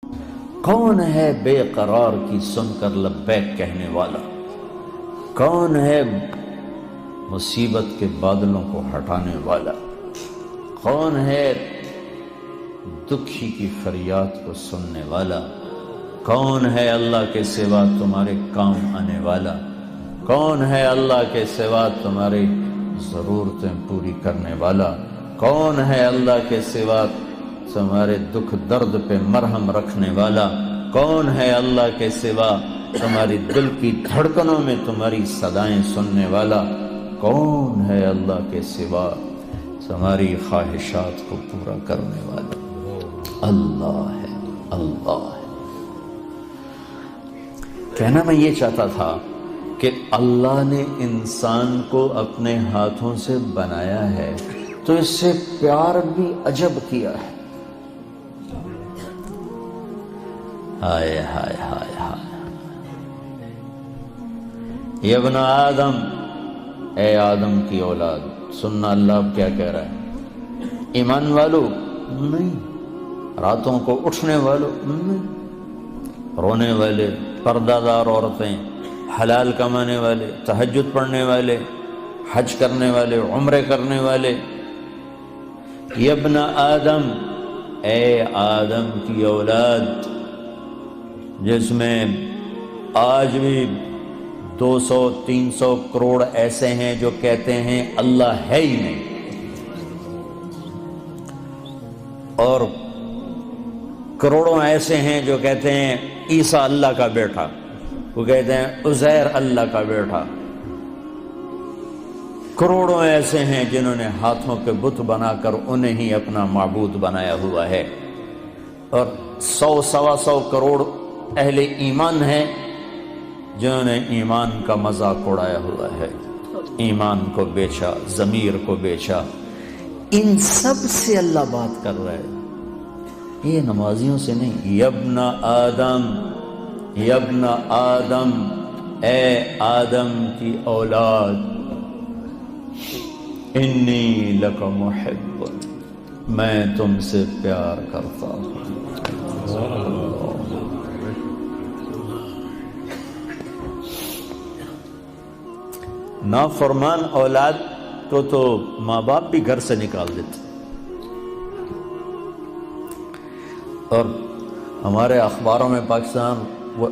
کون ہے بے قرار کی سن کر لبیک کہنے والا؟ کون ہے مصیبت کے بادلوں کو ہٹانے والا؟ کون ہے دکھی کی فریاد کو سننے والا؟ کون ہے اللہ کے سوا تمہارے کام آنے والا؟ کون ہے اللہ کے سوا تمہاری ضرورتیں پوری کرنے والا؟ کون ہے اللہ کے سوا تمہارے دکھ درد پہ مرہم رکھنے والا؟ کون ہے اللہ کے سوا تمہاری دل کی دھڑکنوں میں تمہاری صدائیں سننے والا؟ کون ہے اللہ کے سوا تمہاری خواہشات کو پورا کرنے والا؟ اللہ ہے، اللہ ہے۔ کہنا میں یہ چاہتا تھا کہ اللہ نے انسان کو اپنے ہاتھوں سے بنایا ہے تو اس سے پیار بھی عجب کیا ہے۔ ہائے ہائے ہائے ہائے، یا ابن آدم، اے آدم کی اولاد، سننا اللہ اب کیا کہہ رہا ہے؟ ایمان والو نہیں، راتوں کو اٹھنے والو نہیں، رونے والے، پردہ دار عورتیں، حلال کمانے والے، تہجد پڑھنے والے، حج کرنے والے، عمرے کرنے والے۔ یا ابن آدم، اے آدم کی اولاد، جس میں آج بھی 200-300 کروڑ ایسے ہیں جو کہتے ہیں اللہ ہے ہی نہیں، اور کروڑوں ایسے ہیں جو کہتے ہیں عیسیٰ اللہ کا بیٹا، وہ کہتے ہیں عزیر اللہ کا بیٹا۔ کروڑوں ایسے ہیں جنہوں نے ہاتھوں کے بت بنا کر انہیں ہی اپنا معبود بنایا ہوا ہے، اور 100-125 کروڑ اہل ایمان ہیں جنہوں نے ایمان کا مذاق اڑایا ہوا ہے، ایمان کو بیچا، ضمیر کو بیچا۔ ان سب سے اللہ بات کر رہا ہے، یہ نمازیوں سے نہیں۔ یا ابن آدم، یا ابن آدم، اے آدم کی اولاد، انی لک محب، میں تم سے پیار کرتا ہوں۔ نافرمان اولاد کو تو ماں باپ بھی گھر سے نکال دیتے، اور ہمارے اخباروں میں پاکستان وہ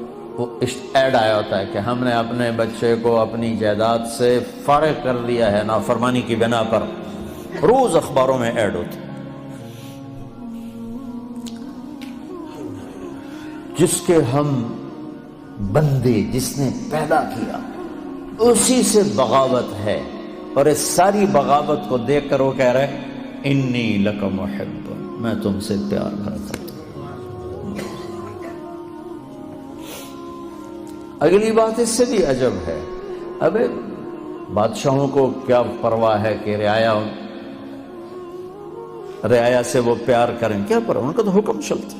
ایڈ آیا ہوتا ہے کہ ہم نے اپنے بچے کو اپنی جائیداد سے فارغ کر دیا ہے نافرمانی کی بنا پر، روز اخباروں میں ایڈ ہوتا ہے۔ جس کے ہم بندے، جس نے پیدا کیا، اسی سے بغاوت ہے، اور اس ساری بغاوت کو دیکھ کر وہ کہہ رہے انی لک محب، میں تم سے پیار کرتا ہوں۔ اگلی بات اس سے بھی عجب ہے، ابے بادشاہوں کو کیا پرواہ ہے کہ رعایا سے وہ پیار کریں، کیا پرواہ، ان کا تو حکم چلتا۔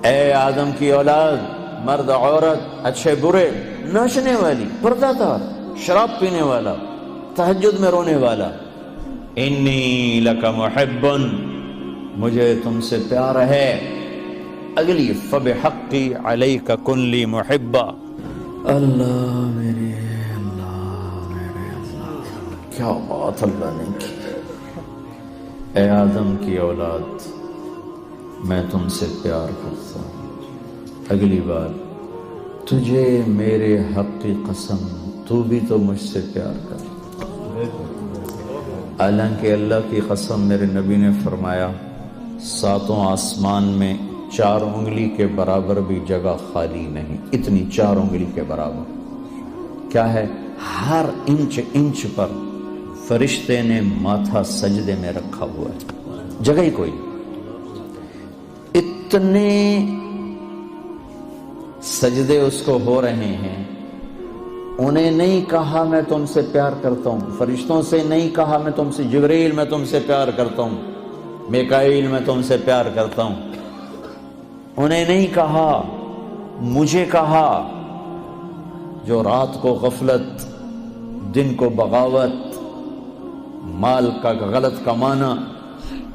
اے آدم کی اولاد، مرد عورت، اچھے برے، ناچنے والی، پردہ دار، شراب پینے والا، تہجد میں رونے والا، انی لک محب، مجھے تم سے پیار ہے۔ اگلی فبحقی علیک کن لی محبا، اللہ میرے اللہ، کیا بات اللہ نے کی۔ اے آدم کی اولاد، میں تم سے پیار کرتا ہوں۔ اگلی بات، تجھے میرے حق کی قسم، تو بھی تو مجھ سے پیار کر۔ حالانکہ اللہ کی قسم، میرے نبی نے فرمایا 7 آسمان میں 4 انگلی کے برابر بھی جگہ خالی نہیں، اتنی 4 انگلی کے برابر کیا ہے؟ ہر انچ پر فرشتے نے ماتھا سجدے میں رکھا ہوا ہے، جگہ ہی کوئی۔ اتنے سجدے اس کو ہو رہے ہیں، انہیں نہیں کہا میں تم سے پیار کرتا ہوں، فرشتوں سے نہیں کہا میں تم سے، جبریل میں تم سے پیار کرتا ہوں، میکائیل میں تم سے پیار کرتا ہوں، انہیں نہیں کہا، مجھے کہا۔ جو رات کو غفلت، دن کو بغاوت، مال کا غلط کمانا،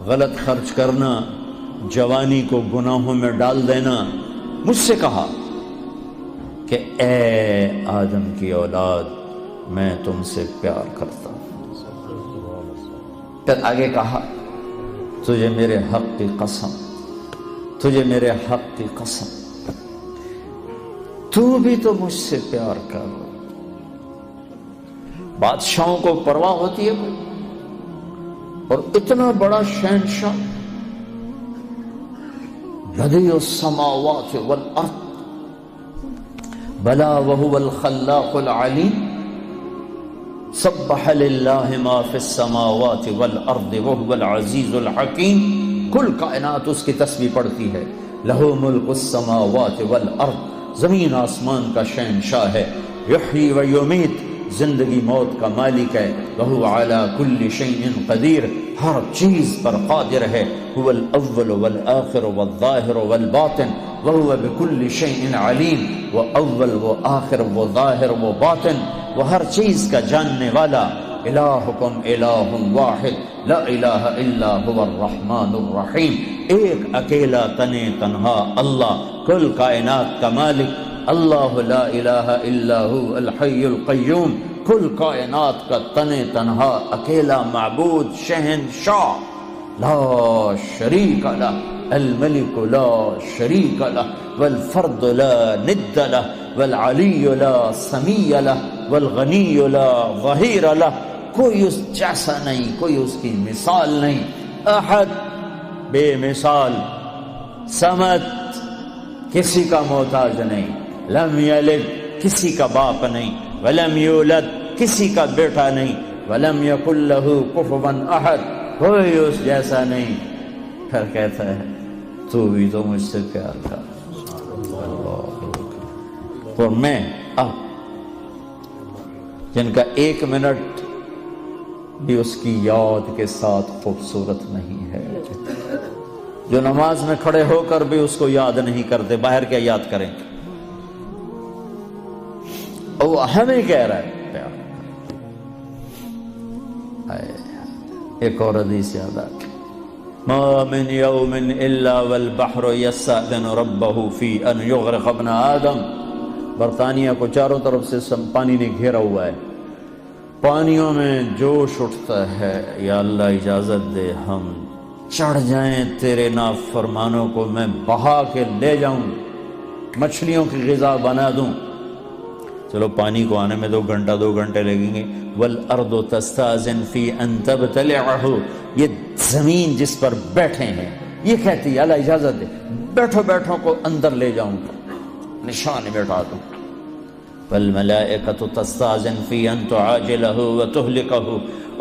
غلط خرچ کرنا، جوانی کو گناہوں میں ڈال دینا، مجھ سے کہا کہ اے آدم کی اولاد میں تم سے پیار کرتا ہوں۔ پھر آگے کہا تجھے میرے حق کی قسم، تجھے میرے حق کی قسم، تو بھی تو مجھ سے پیار کر۔ بادشاہوں کو پرواہ ہوتی ہے کوئی؟ اور اتنا بڑا شہنشاہ، بدیع السماوات والارض بلا وهو الخلاق العلیم، سبح للہ ما فی السماوات والارض وهو العزیز الحکیم۔ کل کائنات اس کی تسبیح پڑھتی ہے۔ لہ ملک السماوات والارض، زمین آسمان کا شہنشاہ ہے۔ یحیی و یمیت، زندگی موت کا مالک ہے۔ وہو علی کل شیء قدیر، ہر چیز پر قادر ہے۔ هو الاول والآخر والظاہر والباطن وہو بکل شیء علیم، وہ اول وہ آخر وہ ظاہر وہ باطن، وہ ہر چیز کا جاننے والا۔ الہکم الہ واحد لا الہ الا هو الرحمن الرحیم، ایک اکیلا تنے تنہا اللہ، کل کائنات کا مالک اللہ، لا الہ الا هو الحی القیوم، کل کائنات کا تنے تنہا اکیلا معبود شہنشاہ، لا شریک لہ، الملک لا شریک لہ، والفرد لا ند لہ، والعلی لا سمیع لہ، والغنی لا ظہیر لہ، کوئی اس جیسا نہیں، کوئی اس کی مثال نہیں۔ احد، بے مثال، صمد، کسی کا محتاج نہیں، لم یلد، کسی کا باپ نہیں، ولم یولد، کسی کا بیٹا نہیں، ولم یکن لہ کفوا احد، کوئی اس جیسا نہیں۔ پھر کہتا ہے تو بھی تو مجھ سے پیار کر۔ اور میں اب جن کا ایک منٹ بھی اس کی یاد کے ساتھ خوبصورت نہیں ہے، جو نماز میں کھڑے ہو کر بھی اس کو یاد نہیں کرتے، باہر کیا یاد کریں؟ وہ ہمیں کہہ رہا ہے پیار۔ ایک اور حدیث یاد آ گئی، ما من یوم الا والبحر یستأذن ربہ فی ان یغرق ابن آدم۔ برطانیہ کو چاروں طرف سے پانی نے گھیرا ہوا ہے، پانیوں میں جوش اٹھتا ہے، یا اللہ اجازت دے ہم چڑھ جائیں تیرے نافرمانوں کو میں بہا کے لے جاؤں، مچھلیوں کی غذا بنا دوں۔ چلو پانی کو آنے میں 2 گھنٹے لگیں گے۔ والارض تستاذن فی ان تبتلعہ، یہ زمین جس پر بیٹھے ہیں یہ کہتی ہے اللہ اجازت دے بیٹھو بیٹھو کو اندر لے جاؤں، نشان بیٹھا دوں۔ والملائکۃ تستاذن فی ان تعاجلہ وتہلکہ،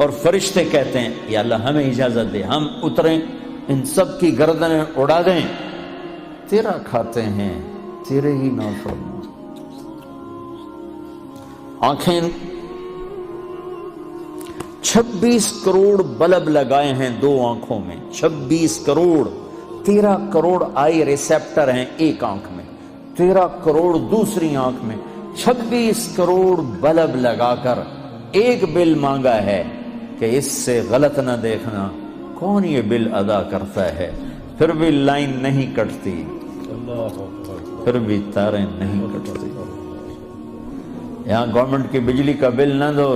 اور فرشتے کہتے ہیں یا اللہ ہمیں اجازت دے ہم اتریں ان سب کی گردنیں اڑا دیں، تیرا کھاتے ہیں تیرے ہی نافرمان۔ آنکھیں 26 کروڑ بلب لگائے ہیں 2 آنکھوں میں، 26 کروڑ، 13 کروڑ آئی ریسیپٹر ہیں ایک آنکھ میں، 13 کروڑ دوسری آنکھ میں، 26 کروڑ بلب لگا کر ایک بل مانگا ہے کہ اس سے غلط نہ دیکھنا۔ کون یہ بل ادا کرتا ہے؟ پھر بھی لائن نہیں کٹتی، پھر بھی تاریں نہیں کٹتی۔ یہاں گورنمنٹ کی بجلی کا بل نہ دو،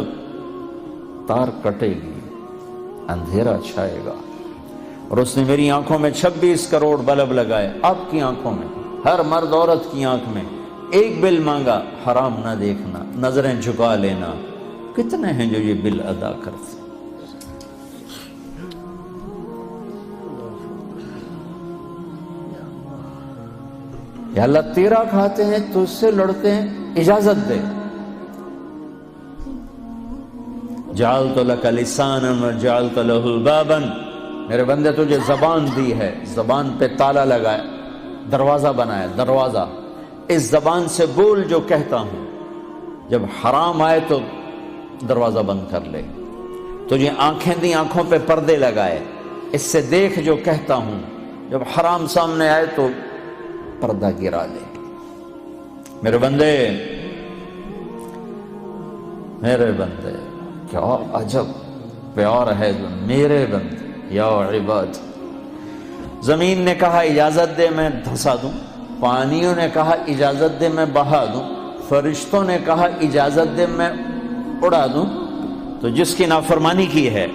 تار کٹے گی، اندھیرا چھائے گا۔ اور اس نے میری آنکھوں میں 26 کروڑ بلب لگائے، آپ کی آنکھوں میں، ہر مرد عورت کی آنکھ میں ایک بل مانگا، حرام نہ دیکھنا، نظریں جھکا لینا۔ کتنے ہیں جو یہ بل ادا کرتے؟ یا اللہ تیرا کھاتے ہیں تو اس سے لڑتے ہیں، اجازت دے۔ جعلت لک لسانا وجعلت له بابا، میرے بندے تجھے زبان دی ہے، زبان پہ تالا لگایا، دروازہ بنایا، دروازہ، اس زبان سے بول جو کہتا ہوں، جب حرام آئے تو دروازہ بند کر لے۔ تجھے آنکھیں دی، آنکھوں پہ پردے لگائے، اس سے دیکھ جو کہتا ہوں، جب حرام سامنے آئے تو پردہ گرا لے۔ میرے بندے، میرے بندے، کیا عجب پیار ہے میرے بندے۔ یا عباد زمین نے کہا اجازت دے میں دھسا دوں، پانیوں نے کہا اجازت دے میں بہا دوں، فرشتوں نے کہا اجازت دے میں اڑا دوں، تو جس کی نافرمانی کی ہے،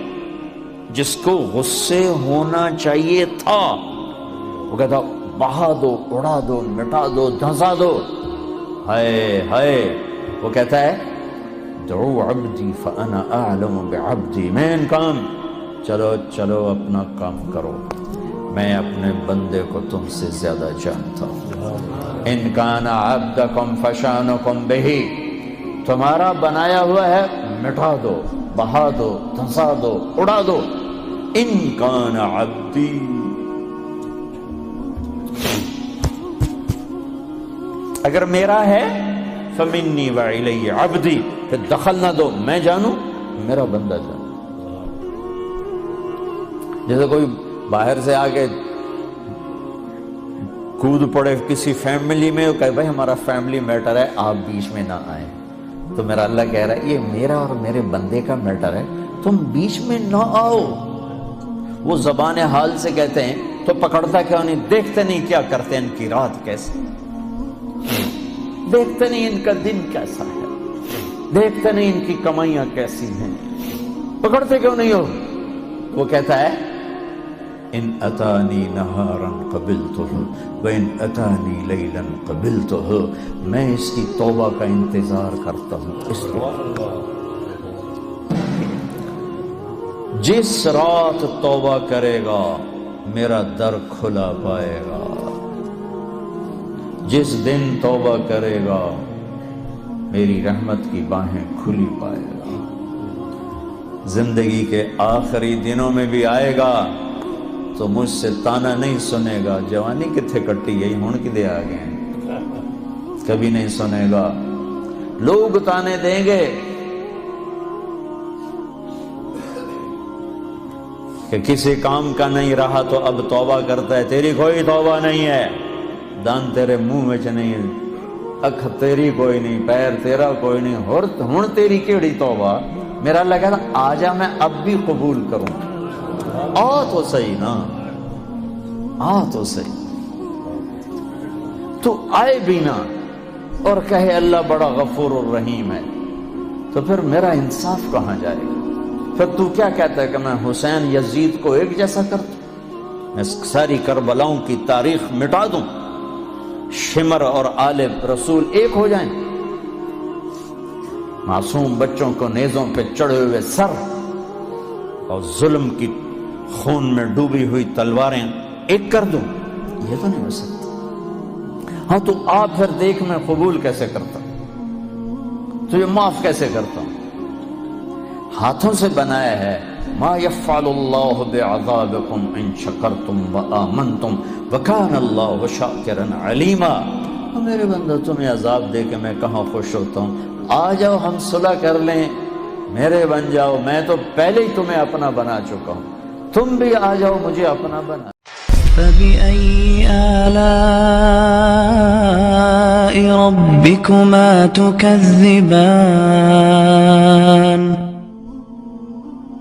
جس کو غصے ہونا چاہیے تھا، وہ کہتا بہا دو، اڑا دو، مٹا دو، دھسا دو، ہائے ہائے، وہ کہتا ہے دعو عبدی فانا اعلم بعبدی، مین کام، چلو چلو اپنا کام کرو، میں اپنے بندے کو تم سے زیادہ جانتا ہوں۔ ان کان عبدکم فشانکم بہی، تمہارا بنایا ہوا ہے مٹا دو، بہا دو، دھسا دو، اڑا دو۔ ان کان عبدی، اگر میرا ہے فمنی وإلی عبدی، پھر دخل نہ دو، میں جانوں میرا بندہ جانوں۔ جیسے کوئی باہر سے آگے کود پڑے کسی فیملی میں، وہ کہے بھائی ہمارا فیملی میٹر ہے، آپ بیچ میں نہ آئیں، تو میرا اللہ کہہ رہا ہے یہ میرا اور میرے بندے کا میٹر ہے، تم بیچ میں نہ آؤ۔ وہ زبان حال سے کہتے ہیں تو پکڑتا کیوں نہیں؟ دیکھتے نہیں کیا کرتے ان کی رات کیسی، دیکھتے نہیں ان کا دن کیسا ہے، دیکھتے نہیں ان کی کمائیاں کیسی ہیں، پکڑتے کیوں نہیں ہو؟ وہ کہتا ہے ان اتانی نہارا قبلتہ وان اتانی لیلا قبلتہ، میں اس کی توبہ کا انتظار کرتا ہوں، اس لیے جس رات توبہ کرے گا میرا در کھلا پائے گا، جس دن توبہ کرے گا میری رحمت کی باہیں کھلی پائے گا، زندگی کے آخری دنوں میں بھی آئے گا تو مجھ سے تانا نہیں سنے گا جوانی کتھے کٹی گئی ہون کدے آ گئے ہیں، کبھی نہیں سنے گا۔ لوگ تانے دیں گے کہ کسی کام کا نہیں رہا تو اب توبہ کرتا ہے، تیری کوئی توبہ نہیں ہے، دان تیرے منہ میں نہیں، اکھ تیری کوئی نہیں، پیر تیرا کوئی نہیں، ہن تیری کیڑی توبہ؟ میرا اللہ کہتا آ جا میں اب بھی قبول کروں، آ تو صحیح نا، آ تو صحیح، تو آئے بھی نا اور کہے اللہ بڑا غفور الرحیم ہے، تو پھر میرا انصاف کہاں جائے گا؟ پھر تو کیا کہتا ہے کہ میں حسین یزید کو ایک جیسا کر دوں، میں ساری کربلاؤں کی تاریخ مٹا دوں، شمر اور آل رسول ایک ہو جائیں، معصوم بچوں کو نیزوں پہ چڑھے ہوئے سر اور ظلم کی خون میں ڈوبی ہوئی تلواریں ایک کر دوں؟ یہ تو نہیں ہو سکتا۔ ہاں تو آپ پھر دیکھ میں قبول کیسے کرتا ہوں، تجھے معاف کیسے کرتا ہوں؟ ہاتھوں سے بنایا ہے، ما یفعل اللہ بعذابکم ان شکرتم وآمنتم وکان اللہ شاکرا علیما۔ میرے بندہ تمہیں عذاب دے کے میں کہاں خوش ہوتا ہوں، آ جاؤ ہم صلح کر لیں، میرے بن جاؤ، میں تو پہلے ہی تمہیں اپنا بنا چکا ہوں، تم بھی آ جاؤ مجھے اپنا بنا۔ فبأي آلاء ربكما تكذبان